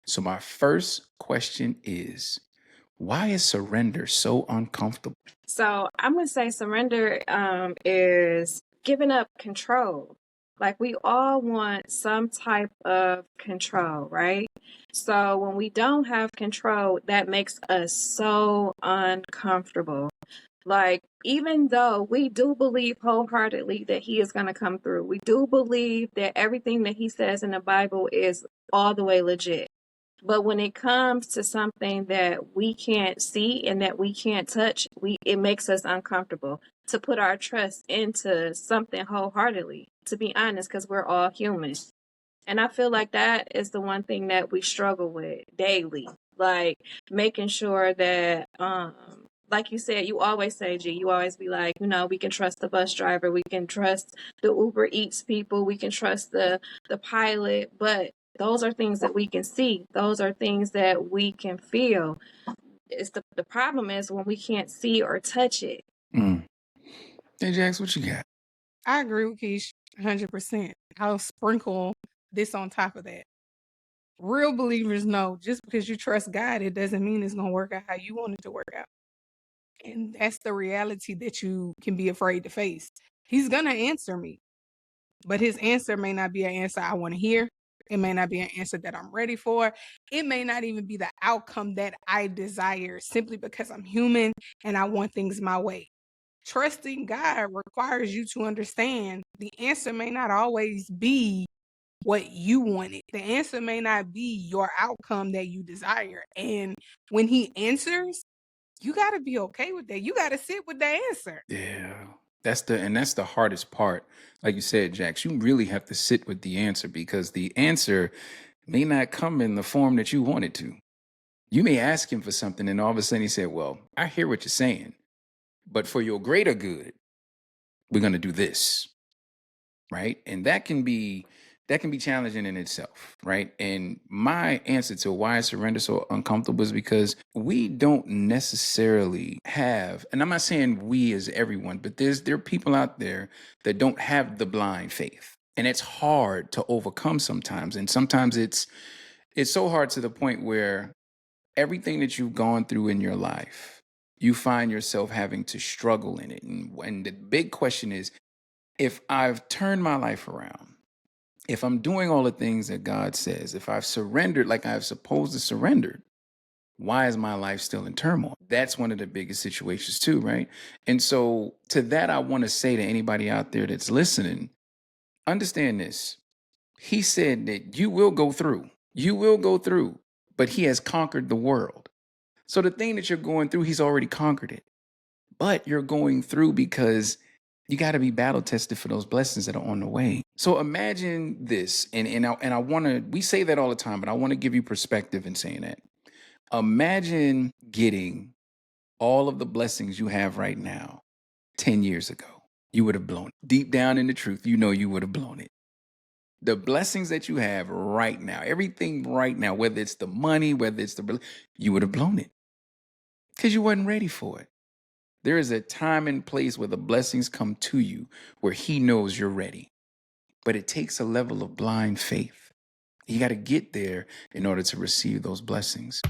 So my first question is, why is surrender so uncomfortable? So I'm gonna say surrender is giving up control. Like we all want some type of control, right? So when we don't have control, that makes us so uncomfortable. Like, even though we do believe wholeheartedly that he is going to come through, we do believe that everything that he says in the Bible is all the way legit. But when it comes to something that we can't see and that we can't touch, it makes us uncomfortable to put our trust into something wholeheartedly, to be honest, because we're all human. And I feel like that is the one thing that we struggle with daily. Like making sure that like you said, you always say, G, you always be like, we can trust the bus driver, we can trust the Uber Eats people, we can trust the pilot, but those are things that we can see. Those are things that we can feel. It's the problem is when we can't see or touch it. Mm. Hey, Jax, what you got? I agree with Keish 100%. I'll sprinkle this on top of that. Real believers know just because you trust God, it doesn't mean it's going to work out how you want it to work out. And that's the reality that you can be afraid to face. He's going to answer me, but his answer may not be an answer I want to hear. It may not be an answer that I'm ready for. It may not even be the outcome that I desire simply because I'm human and I want things my way. Trusting God requires you to understand the answer may not always be what you wanted. The answer may not be your outcome that you desire. And when he answers, you got to be okay with that. You got to sit with the answer. Yeah. That's the hardest part. Like you said, Jax, you really have to sit with the answer because the answer may not come in the form that you want it to. You may ask him for something and all of a sudden he said, well, I hear what you're saying, but for your greater good, we're going to do this. Right. And that can be challenging in itself. Right. And my answer to why surrender so uncomfortable is because we don't necessarily have, and I'm not saying we as everyone, but there are people out there that don't have the blind faith. And it's hard to overcome sometimes. And sometimes it's so hard to the point where everything that you've gone through in your life, you find yourself having to struggle in it. And the big question is, if I've turned my life around, if I'm doing all the things that God says, if I've surrendered like I've supposed to surrender, why is my life still in turmoil? That's one of the biggest situations too, right? And so to that, I want to say to anybody out there that's listening, understand this. He said that you will go through. You will go through, but he has conquered the world. So the thing that you're going through, he's already conquered it. But you're going through because you got to be battle tested for those blessings that are on the way. So imagine this, and I want to. We say that all the time, but I want to give you perspective in saying that. Imagine getting all of the blessings you have right now 10 years ago. You would have blown it. Deep down in the truth, you know you would have blown it. The blessings that you have right now, everything right now, whether it's the money, whether it's you would have blown it because you wasn't ready for it. There is a time and place where the blessings come to you where he knows you're ready. But it takes a level of blind faith. You got to get there in order to receive those blessings.